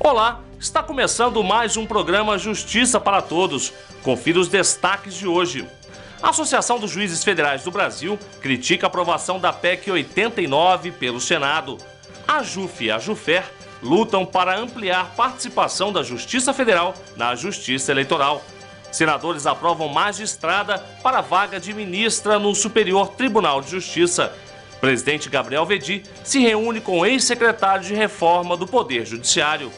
Olá, está começando mais um programa Justiça para Todos. Confira os destaques de hoje. A Associação dos Juízes Federais do Brasil critica a aprovação da PEC 89 pelo Senado. A JUF e a JUFER lutam para ampliar participação da Justiça Federal na Justiça Eleitoral. Senadores aprovam magistrada para vaga de ministra no Superior Tribunal de Justiça. Presidente Gabriel Veddi se reúne com o ex-secretário de Reforma do Poder Judiciário.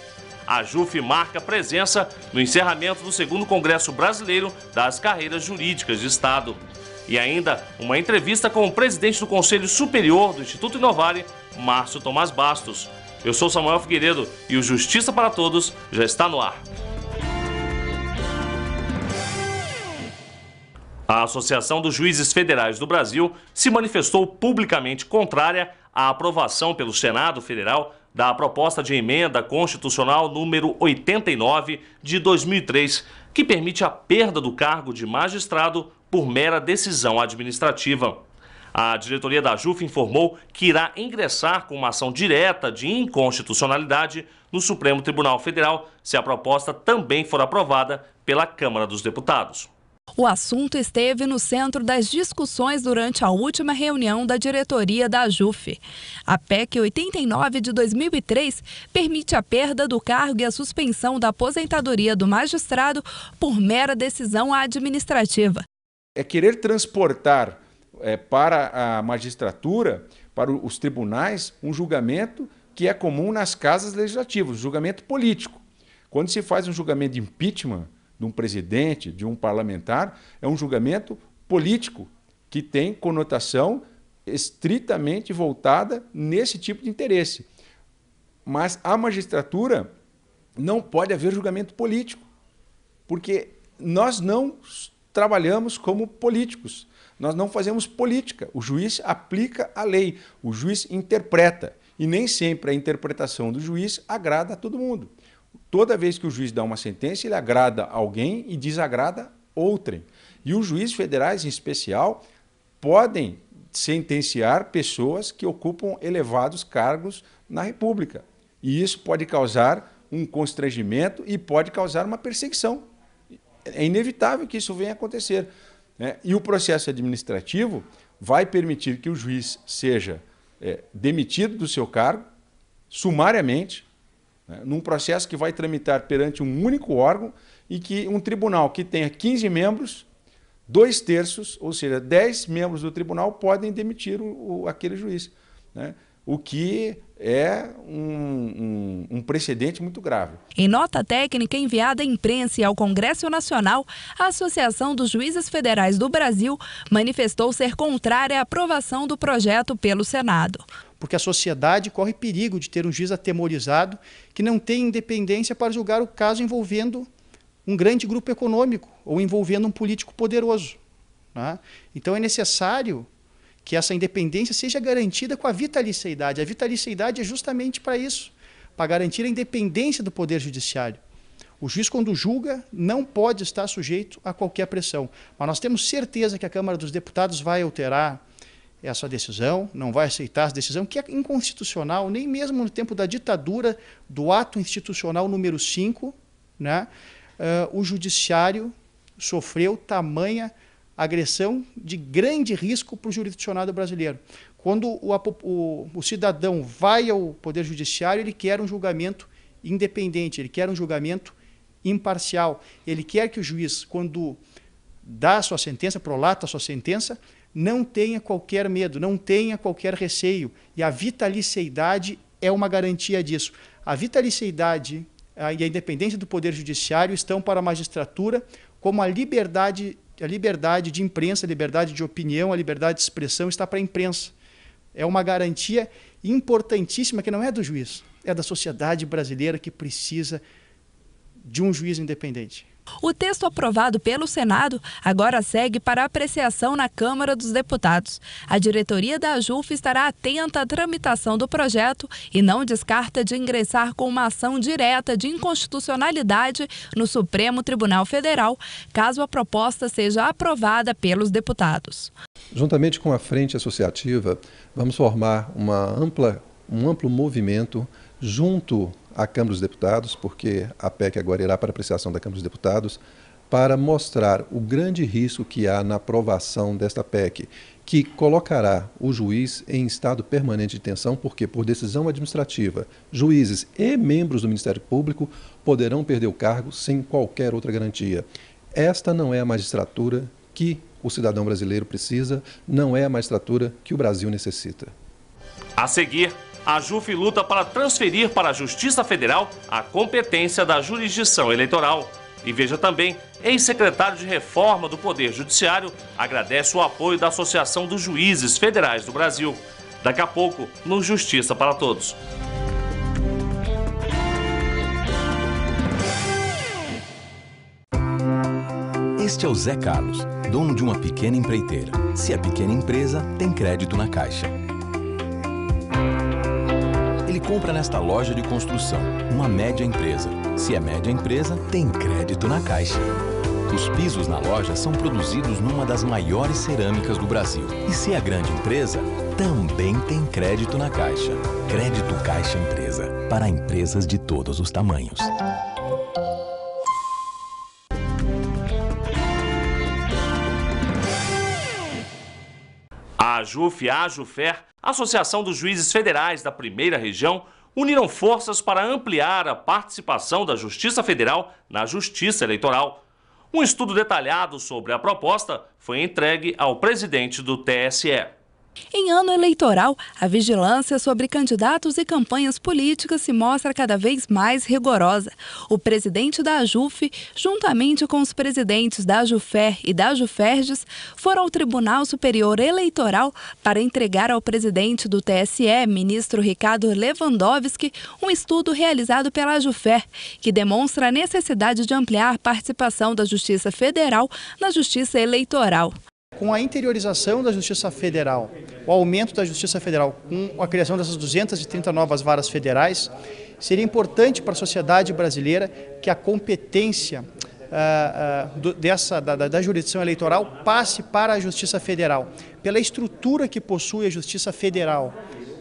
A JUF marca presença no encerramento do 2º Congresso Brasileiro das Carreiras Jurídicas de Estado. E ainda uma entrevista com o presidente do Conselho Superior do Instituto Inovare, Márcio Tomás Bastos. Eu sou Samuel Figueiredo e o Justiça para Todos já está no ar. A Associação dos Juízes Federais do Brasil se manifestou publicamente contrária à aprovação pelo Senado Federal da proposta de emenda constitucional número 89 de 2003, que permite a perda do cargo de magistrado por mera decisão administrativa. A diretoria da JUF informou que irá ingressar com uma ação direta de inconstitucionalidade no Supremo Tribunal Federal se a proposta também for aprovada pela Câmara dos Deputados. O assunto esteve no centro das discussões durante a última reunião da diretoria da JUF. A PEC 89 de 2003 permite a perda do cargo e a suspensão da aposentadoria do magistrado por mera decisão administrativa. É querer transportar para a magistratura, para os tribunais, um julgamento que é comum nas casas legislativas, julgamento político. Quando se faz um julgamento de impeachment de um presidente, de um parlamentar, é um julgamento político que tem conotação estritamente voltada nesse tipo de interesse. Mas a magistratura não pode haver julgamento político, porque nós não trabalhamos como políticos, nós não fazemos política. O juiz aplica a lei, o juiz interpreta, e nem sempre a interpretação do juiz agrada a todo mundo. Toda vez que o juiz dá uma sentença, ele agrada alguém e desagrada outrem. E os juízes federais, em especial, podem sentenciar pessoas que ocupam elevados cargos na República. E isso pode causar um constrangimento e pode causar uma perseguição. É inevitável que isso venha a acontecer, né? E o processo administrativo vai permitir que o juiz seja demitido do seu cargo sumariamente, num processo que vai tramitar perante um único órgão e que um tribunal que tenha 15 membros, 2/3, ou seja, 10 membros do tribunal podem demitir aquele juiz, né? O que é um precedente muito grave. Em nota técnica enviada à imprensa e ao Congresso Nacional, a Associação dos Juízes Federais do Brasil manifestou ser contrária à aprovação do projeto pelo Senado. Porque a sociedade corre perigo de ter um juiz atemorizado que não tem independência para julgar o caso envolvendo um grande grupo econômico ou envolvendo um político poderoso, né? Então é necessário que essa independência seja garantida com a vitaliciedade. A vitaliciedade é justamente para isso, para garantir a independência do Poder Judiciário. O juiz, quando julga, não pode estar sujeito a qualquer pressão. Mas nós temos certeza que a Câmara dos Deputados vai alterar essa decisão, não vai aceitar essa decisão, que é inconstitucional, nem mesmo no tempo da ditadura do ato institucional número 5, né, o judiciário sofreu tamanha agressão de grande risco para o jurisdicionado brasileiro. Quando o cidadão vai ao Poder Judiciário, ele quer um julgamento independente, ele quer um julgamento imparcial, ele quer que o juiz, quando dá a sua sentença, prolata a sua sentença, não tenha qualquer medo, não tenha qualquer receio. E a vitaliciedade é uma garantia disso. A vitaliciedade e a independência do Poder Judiciário estão para a magistratura como a liberdade de imprensa, a liberdade de opinião, a liberdade de expressão está para a imprensa. É uma garantia importantíssima que não é do juiz, é da sociedade brasileira que precisa de um juiz independente. O texto aprovado pelo Senado agora segue para apreciação na Câmara dos Deputados. A diretoria da JUF estará atenta à tramitação do projeto e não descarta de ingressar com uma ação direta de inconstitucionalidade no Supremo Tribunal Federal, caso a proposta seja aprovada pelos deputados. Juntamente com a Frente Associativa, vamos formar um amplo movimento junto à Câmara dos Deputados, porque a PEC agora irá para apreciação da Câmara dos Deputados, para mostrar o grande risco que há na aprovação desta PEC, que colocará o juiz em estado permanente de tensão, porque, por decisão administrativa, juízes e membros do Ministério Público poderão perder o cargo sem qualquer outra garantia. Esta não é a magistratura que o cidadão brasileiro precisa, não é a magistratura que o Brasil necessita. A seguir, a JUF luta para transferir para a Justiça Federal a competência da jurisdição eleitoral. E veja também, ex-secretário de Reforma do Poder Judiciário agradece o apoio da Associação dos Juízes Federais do Brasil. Daqui a pouco, no Justiça para Todos. Este é o Zé Carlos, dono de uma pequena empreiteira. Se é pequena empresa, tem crédito na Caixa. Ele compra nesta loja de construção, uma média empresa. Se é média empresa, tem crédito na Caixa. Os pisos na loja são produzidos numa das maiores cerâmicas do Brasil. E se é grande empresa, também tem crédito na Caixa. Crédito Caixa Empresa, para empresas de todos os tamanhos. A JUF e a AJUFER, Associação dos Juízes Federais da Primeira Região, uniram forças para ampliar a participação da Justiça Federal na Justiça Eleitoral. Um estudo detalhado sobre a proposta foi entregue ao presidente do TSE. Em ano eleitoral, a vigilância sobre candidatos e campanhas políticas se mostra cada vez mais rigorosa. O presidente da AJUF, juntamente com os presidentes da AJUFER e da AJUFERGES, foram ao Tribunal Superior Eleitoral para entregar ao presidente do TSE, ministro Ricardo Lewandowski, um estudo realizado pela AJUFER, que demonstra a necessidade de ampliar a participação da Justiça Federal na Justiça Eleitoral. Com a interiorização da Justiça Federal, o aumento da Justiça Federal, com a criação dessas 230 novas varas federais, seria importante para a sociedade brasileira que a competência da jurisdição eleitoral passe para a Justiça Federal. Pela estrutura que possui a Justiça Federal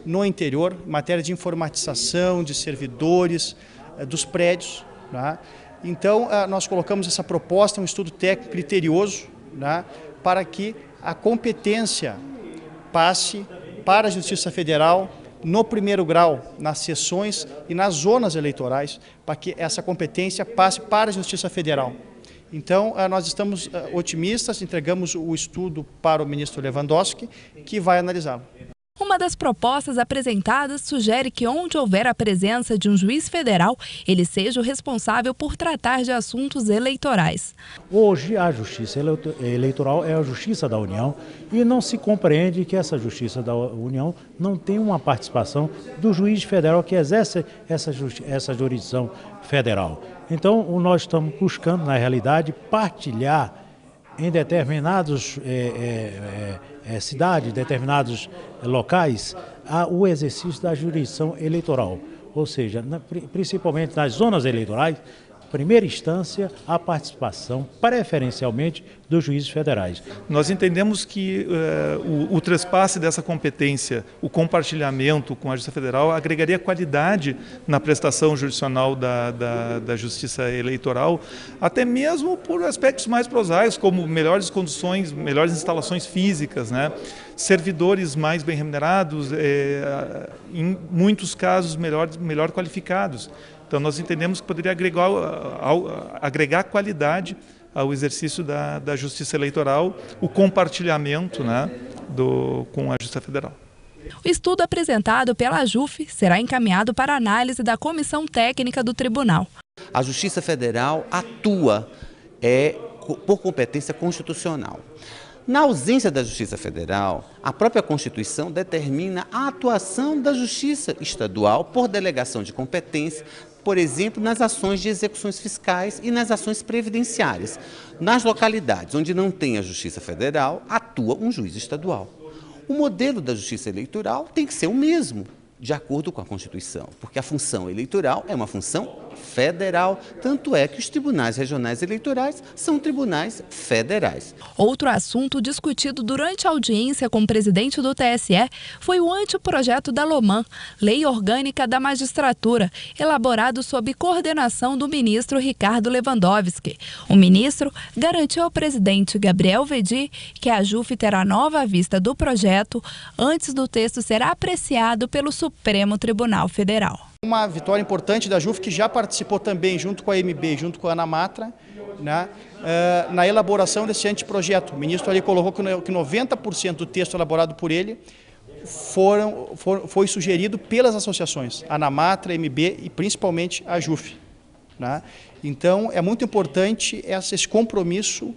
no interior, em matéria de informatização, de servidores, dos prédios, né? Então, nós colocamos essa proposta, um estudo técnico criterioso, né, para que a competência passe para a Justiça Federal no primeiro grau, nas sessões e nas zonas eleitorais, para que essa competência passe para a Justiça Federal. Então, nós estamos otimistas, entregamos o estudo para o ministro Lewandowski, que vai analisá-lo. Uma das propostas apresentadas sugere que onde houver a presença de um juiz federal, ele seja o responsável por tratar de assuntos eleitorais. Hoje a Justiça Eleitoral é a Justiça da União e não se compreende que essa Justiça da União não tem uma participação do juiz federal que exerce essa jurisdição federal. Então nós estamos buscando, na realidade, partilhar em determinados cidades, determinados locais, o exercício da jurisdição eleitoral. Ou seja, principalmente nas zonas eleitorais, primeira instância, a participação preferencialmente dos juízes federais. Nós entendemos que o trespasse dessa competência, o compartilhamento com a Justiça Federal, agregaria qualidade na prestação jurisdicional da Justiça Eleitoral, até mesmo por aspectos mais prosaicos, como melhores condições, melhores instalações físicas, né? Servidores mais bem remunerados, em muitos casos melhor qualificados. Então, nós entendemos que poderia agregar qualidade ao exercício da Justiça Eleitoral, o compartilhamento, né, com a Justiça Federal. O estudo apresentado pela AJUF será encaminhado para análise da Comissão Técnica do Tribunal. A Justiça Federal atua por competência constitucional. Na ausência da Justiça Federal, a própria Constituição determina a atuação da Justiça Estadual por delegação de competência, por exemplo, nas ações de execuções fiscais e nas ações previdenciárias. Nas localidades onde não tem a Justiça Federal, atua um juiz estadual. O modelo da Justiça Eleitoral tem que ser o mesmo, de acordo com a Constituição, porque a função eleitoral é uma função federal, tanto é que os tribunais regionais eleitorais são tribunais federais. Outro assunto discutido durante a audiência com o presidente do TSE foi o anteprojeto da LOMAN, Lei Orgânica da Magistratura, elaborado sob coordenação do ministro Ricardo Lewandowski. O ministro garantiu ao presidente Gabriel Wedi que a JUF terá nova vista do projeto antes do texto ser apreciado pelo Supremo Tribunal Federal. Uma vitória importante da JUF, que já participou também, junto com a MB, junto com a Anamatra, né, na elaboração desse anteprojeto. O ministro ali colocou que 90% do texto elaborado por ele foi sugerido pelas associações, a Anamatra, a MB e principalmente a JUF. Né? Então, é muito importante esse compromisso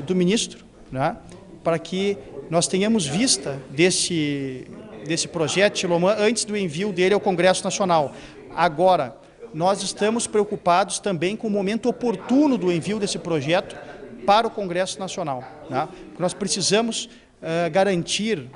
do ministro, né, para que nós tenhamos vista desse projeto de LOMAN antes do envio dele ao Congresso Nacional. Agora, nós estamos preocupados também com o momento oportuno do envio desse projeto para o Congresso Nacional. Né? Nós precisamos garantir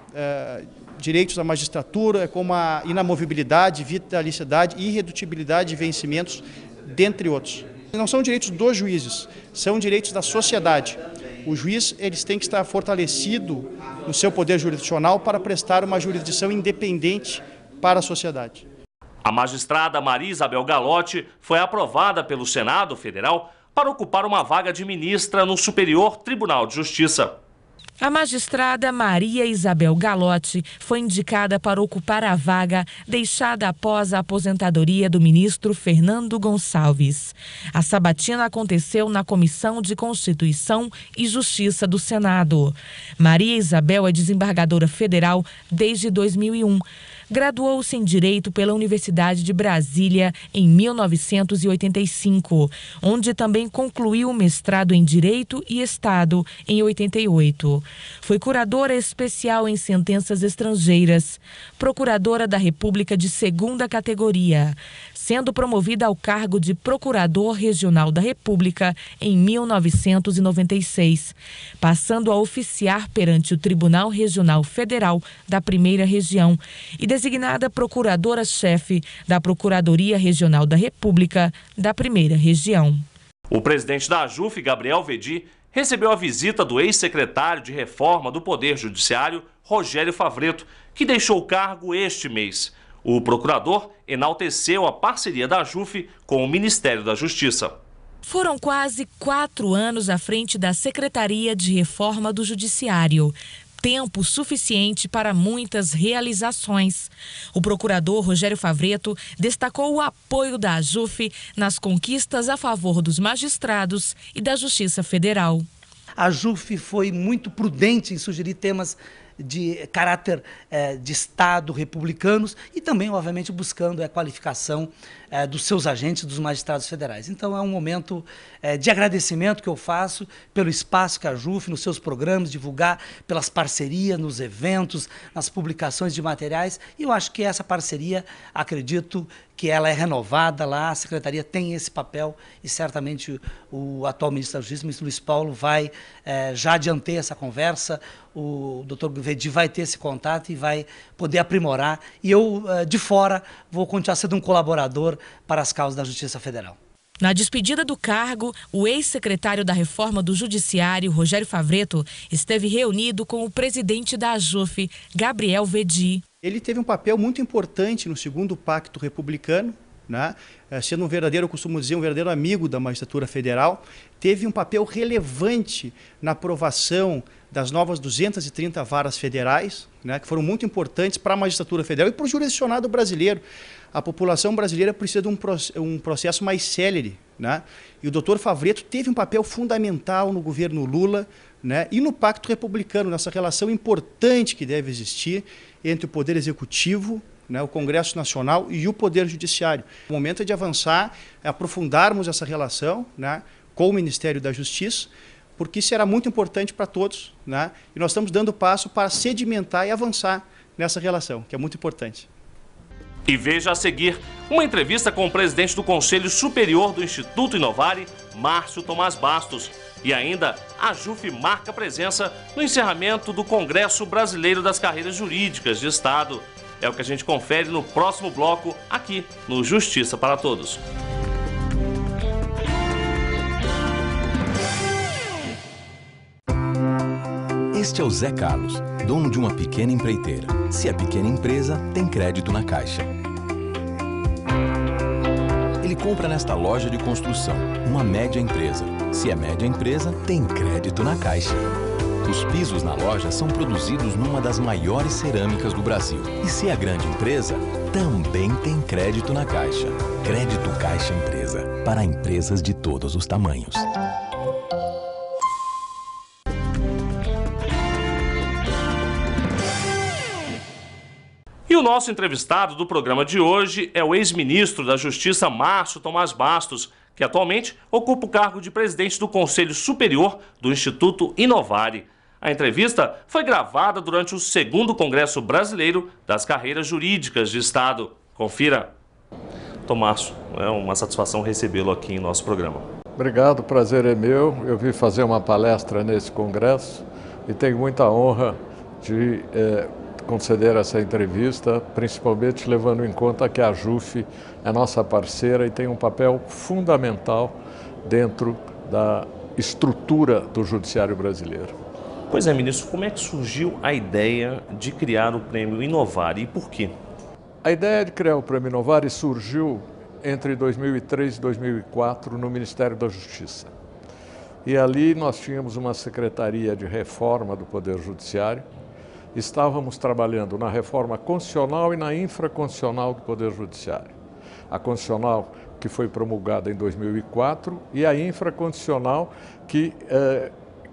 direitos da magistratura, como a inamovibilidade, vitalicidade e irredutibilidade de vencimentos, dentre outros. Não são direitos dos juízes, são direitos da sociedade. O juiz tem que estar fortalecido no seu poder jurisdicional para prestar uma jurisdição independente para a sociedade. A magistrada Maria Isabel Galotti foi aprovada pelo Senado Federal para ocupar uma vaga de ministra no Superior Tribunal de Justiça. A magistrada Maria Isabel Galotti foi indicada para ocupar a vaga deixada após a aposentadoria do ministro Fernando Gonçalves. A sabatina aconteceu na Comissão de Constituição e Justiça do Senado. Maria Isabel é desembargadora federal desde 2001. Graduou-se em Direito pela Universidade de Brasília em 1985, onde também concluiu o mestrado em Direito e Estado em 88. Foi curadora especial em sentenças estrangeiras, procuradora da República de segunda categoria, sendo promovida ao cargo de Procurador Regional da República em 1996, passando a oficiar perante o Tribunal Regional Federal da Primeira Região e designada Procuradora-Chefe da Procuradoria Regional da República da Primeira Região. O presidente da JUF, Gabriel Wedi, recebeu a visita do ex-secretário de Reforma do Poder Judiciário, Rogério Favretto, que deixou o cargo este mês. O procurador enalteceu a parceria da JUF com o Ministério da Justiça. Foram quase 4 anos à frente da Secretaria de Reforma do Judiciário. Tempo suficiente para muitas realizações. O procurador Rogério Favretto destacou o apoio da JUF nas conquistas a favor dos magistrados e da Justiça Federal. A JUF foi muito prudente em sugerir temas de caráter de Estado, republicanos, e também, obviamente, buscando a qualificação dos seus agentes, dos magistrados federais. Então, é um momento de agradecimento que eu faço pelo espaço que a JUF, nos seus programas, divulgar, pelas parcerias, nos eventos, nas publicações de materiais, e eu acho que essa parceria, acredito que ela é renovada lá, a Secretaria tem esse papel e certamente o atual ministro da Justiça, o ministro Luiz Paulo, vai já adiantei essa conversa, o doutor Wedi vai ter esse contato e vai poder aprimorar, e eu, de fora, vou continuar sendo um colaborador para as causas da Justiça Federal. Na despedida do cargo, o ex-secretário da Reforma do Judiciário, Rogério Favretto, esteve reunido com o presidente da JUF, Gabriel Wedi. Ele teve um papel muito importante no segundo pacto republicano, né? Sendo um verdadeiro, eu costumo dizer, um verdadeiro amigo da magistratura federal, teve um papel relevante na aprovação das novas 230 varas federais, né, que foram muito importantes para a magistratura federal e para o jurisdicionado brasileiro. A população brasileira precisa de um processo mais célere, né? E o doutor Favretto teve um papel fundamental no governo Lula, né, e no Pacto Republicano, nessa relação importante que deve existir entre o Poder Executivo, né, o Congresso Nacional e o Poder Judiciário. O momento é de avançar, aprofundarmos essa relação, né, com o Ministério da Justiça, porque será muito importante para todos, né, e nós estamos dando passo para sedimentar e avançar nessa relação, que é muito importante. E veja a seguir uma entrevista com o presidente do Conselho Superior do Instituto Inovare, Márcio Tomás Bastos. E ainda, a JUF marca presença no encerramento do Congresso Brasileiro das Carreiras Jurídicas de Estado. É o que a gente confere no próximo bloco, aqui no Justiça para Todos. Este é o Zé Carlos, dono de uma pequena empreiteira. Se é pequena empresa, tem crédito na Caixa. Ele compra nesta loja de construção, uma média empresa. Se é média empresa, tem crédito na Caixa. Os pisos na loja são produzidos numa das maiores cerâmicas do Brasil. E se é grande empresa, também tem crédito na Caixa. Crédito Caixa Empresa, para empresas de todos os tamanhos. E o nosso entrevistado do programa de hoje é o ex-ministro da Justiça, Márcio Tomás Bastos, que atualmente ocupa o cargo de presidente do Conselho Superior do Instituto Inovare. A entrevista foi gravada durante o 2º Congresso Brasileiro das Carreiras Jurídicas de Estado. Confira. Tomás, é uma satisfação recebê-lo aqui em nosso programa. Obrigado, o prazer é meu. Eu vim fazer uma palestra nesse congresso e tenho muita honra de conceder essa entrevista, principalmente levando em conta que a JUF é nossa parceira e tem um papel fundamental dentro da estrutura do judiciário brasileiro. Pois é, ministro, como é que surgiu a ideia de criar o Prêmio Inovare e por quê? A ideia de criar o Prêmio Inovare surgiu entre 2003 e 2004 no Ministério da Justiça. E ali nós tínhamos uma secretaria de reforma do Poder Judiciário. Estávamos trabalhando na reforma constitucional e na infraconstitucional do Poder Judiciário. A constitucional, que foi promulgada em 2004, e a infraconstitucional, que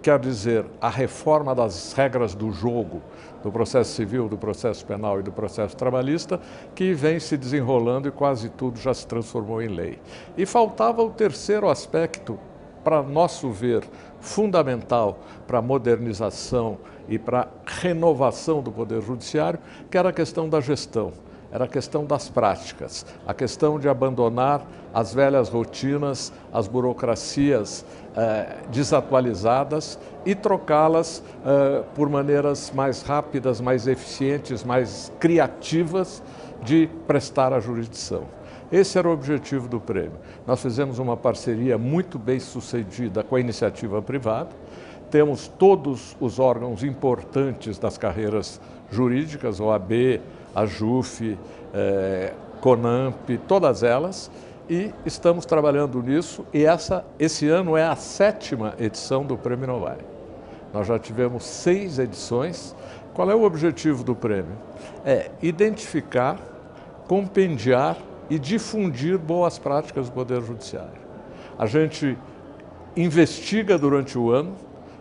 quer dizer a reforma das regras do jogo, do processo civil, do processo penal e do processo trabalhista, que vem se desenrolando e quase tudo já se transformou em lei. E faltava o terceiro aspecto, para nosso ver, fundamental para a modernização e para a renovação do Poder Judiciário, que era a questão da gestão, era a questão das práticas, a questão de abandonar as velhas rotinas, as burocracias desatualizadas e trocá-las por maneiras mais rápidas, mais eficientes, mais criativas de prestar a jurisdição. Esse era o objetivo do prêmio. Nós fizemos uma parceria muito bem sucedida com a iniciativa privada. Temos todos os órgãos importantes das carreiras jurídicas, OAB, a JUF, CONAMP, todas elas, e estamos trabalhando nisso, e esse ano é a 7ª edição do Prêmio Inovare. Nós já tivemos 6 edições. Qual é o objetivo do prêmio? É identificar, compendiar e difundir boas práticas do Poder Judiciário. A gente investiga durante o ano,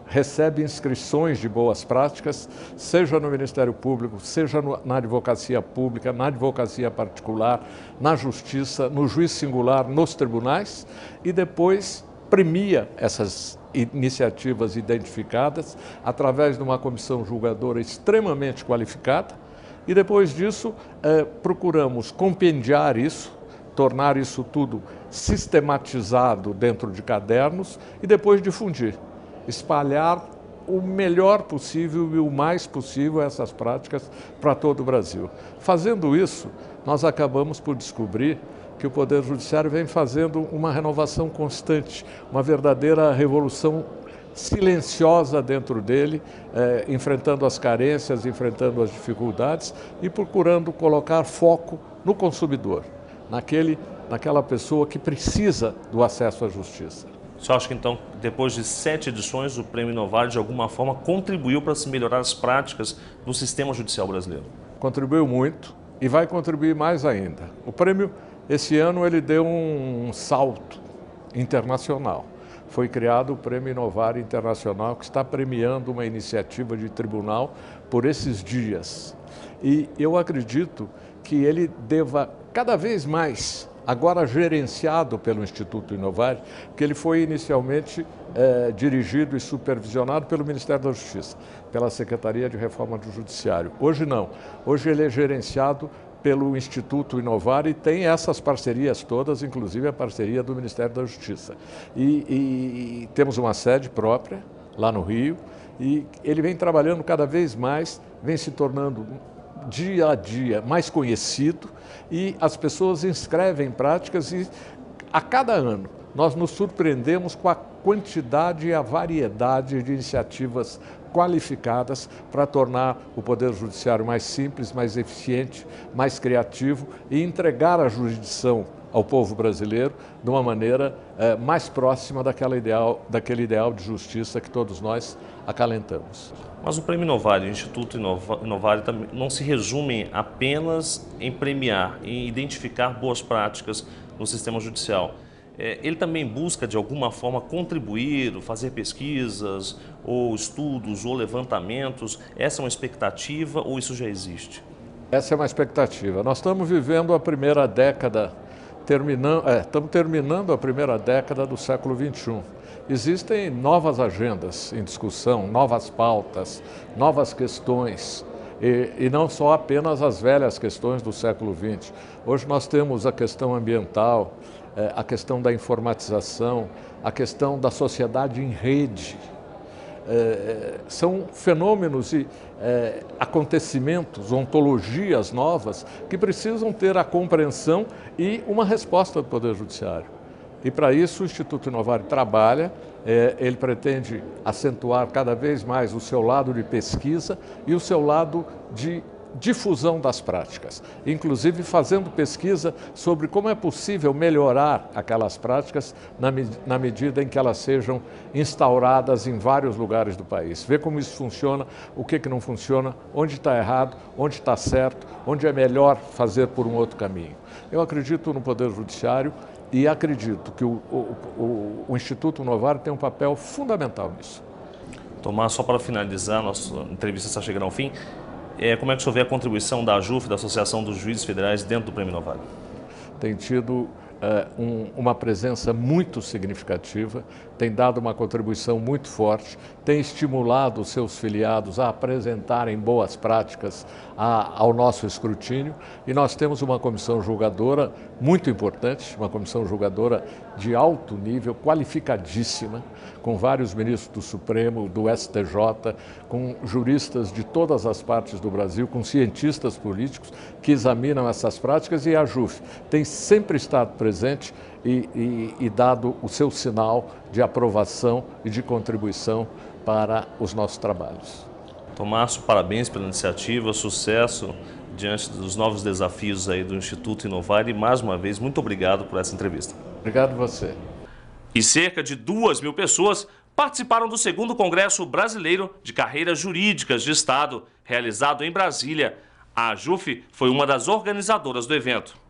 recebe inscrições de boas práticas, seja no Ministério Público, seja na advocacia pública, na advocacia particular, na justiça, no juiz singular, nos tribunais, e depois premia essas iniciativas identificadas através de uma comissão julgadora extremamente qualificada. E depois disso, procuramos compendiar isso, tornar isso tudo sistematizado dentro de cadernos e depois difundir, espalhar o melhor possível e o mais possível essas práticas para todo o Brasil. Fazendo isso, nós acabamos por descobrir que o Poder Judiciário vem fazendo uma renovação constante, uma verdadeira revolução silenciosa dentro dele, enfrentando as carências, enfrentando as dificuldades e procurando colocar foco no consumidor, naquela pessoa que precisa do acesso à justiça. O senhor acha que, então, depois de 7 edições, o Prêmio Inovare, de alguma forma, contribuiu para se melhorar as práticas no sistema judicial brasileiro? Contribuiu muito e vai contribuir mais ainda. O prêmio, esse ano, ele deu um salto internacional. Foi criado o Prêmio Inovare Internacional, que está premiando uma iniciativa de tribunal por esses dias. E eu acredito que ele deva cada vez mais, agora gerenciado pelo Instituto Inovare, que ele foi inicialmente dirigido e supervisionado pelo Ministério da Justiça, pela Secretaria de Reforma do Judiciário. Hoje não, hoje ele é gerenciado pelo Instituto Inovare e tem essas parcerias todas, inclusive a parceria do Ministério da Justiça. E temos uma sede própria lá no Rio e ele vem trabalhando cada vez mais, vem se tornando dia a dia mais conhecido e as pessoas inscrevem práticas e a cada ano nós nos surpreendemos com a quantidade e a variedade de iniciativas qualificadas para tornar o Poder Judiciário mais simples, mais eficiente, mais criativo e entregar a jurisdição ao povo brasileiro de uma maneira mais próxima daquele ideal de justiça que todos nós acalentamos. Mas o Prêmio Inovare, o Instituto Inovare, não se resume apenas em premiar, em identificar boas práticas no sistema judicial. Ele também busca, de alguma forma, contribuir, fazer pesquisas, ou estudos, ou levantamentos. Essa é uma expectativa ou isso já existe? Essa é uma expectativa. Nós estamos vivendo a primeira década, estamos terminando a primeira década do século XXI. Existem novas agendas em discussão, novas pautas, novas questões, e não só apenas as velhas questões do século XX. Hoje nós temos a questão ambiental, a questão da informatização, a questão da sociedade em rede. São fenômenos e acontecimentos, ontologias novas que precisam ter a compreensão e uma resposta do Poder Judiciário. E para isso o Instituto Inovare trabalha, ele pretende acentuar cada vez mais o seu lado de pesquisa e o seu lado de difusão das práticas, inclusive fazendo pesquisa sobre como é possível melhorar aquelas práticas na medida em que elas sejam instauradas em vários lugares do país. Ver como isso funciona, o que não funciona, onde está errado, onde está certo, onde é melhor fazer por um outro caminho. Eu acredito no Poder Judiciário e acredito que o Instituto Inovare tem um papel fundamental nisso. Tomás, só para finalizar, nossa entrevista está chegando ao fim. Como é que o senhor vê a contribuição da AJUF, da Associação dos Juízes Federais, dentro do Prêmio Inovare? Tem tido uma presença muito significativa, tem dado uma contribuição muito forte, tem estimulado os seus filiados a apresentarem boas práticas ao nosso escrutínio, e nós temos uma comissão julgadora muito importante, uma comissão julgadora de alto nível, qualificadíssima, com vários ministros do Supremo, do STJ, com juristas de todas as partes do Brasil, com cientistas políticos que examinam essas práticas, e a AJUF tem sempre estado presente e dado o seu sinal de aprovação e de contribuição para os nossos trabalhos. Tomás, parabéns pela iniciativa, sucesso diante dos novos desafios aí do Instituto Inovare, e mais uma vez, muito obrigado por essa entrevista. Obrigado a você. E cerca de 2.000 pessoas participaram do 2º Congresso Brasileiro de Carreiras Jurídicas de Estado, realizado em Brasília. A AJUF foi uma das organizadoras do evento.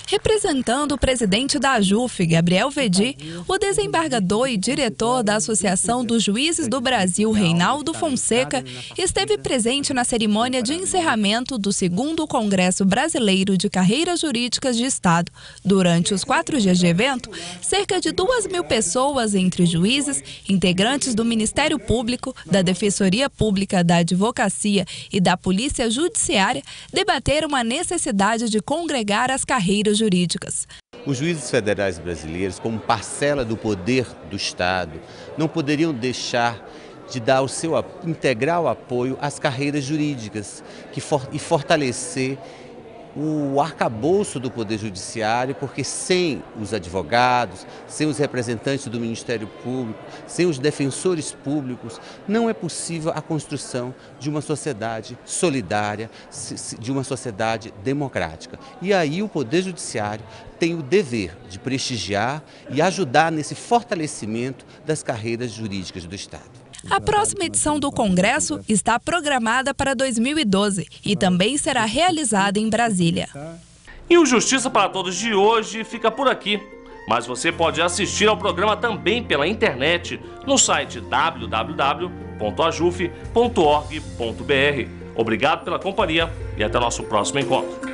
Representando o presidente da AJUF, Gabriel Vedi, o desembargador e diretor da Associação dos Juízes do Brasil, Reinaldo Fonseca, esteve presente na cerimônia de encerramento do 2º Congresso Brasileiro de Carreiras Jurídicas de Estado. Durante os 4 dias de evento, cerca de 2.000 pessoas, entre juízes, integrantes do Ministério Público, da Defensoria Pública, da Advocacia e da Polícia Judiciária, debateram a necessidade de congregar as carreiras jurídicas. Os juízes federais brasileiros, como parcela do poder do Estado, não poderiam deixar de dar o seu integral apoio às carreiras jurídicas e fortalecer o arcabouço do Poder Judiciário, porque sem os advogados, sem os representantes do Ministério Público, sem os defensores públicos, não é possível a construção de uma sociedade solidária, de uma sociedade democrática. E aí o Poder Judiciário tem o dever de prestigiar e ajudar nesse fortalecimento das carreiras jurídicas do Estado. A próxima edição do Congresso está programada para 2012 e também será realizada em Brasília. E o Justiça para Todos de hoje fica por aqui. Mas você pode assistir ao programa também pela internet no site www.ajuf.org.br. Obrigado pela companhia e até o nosso próximo encontro.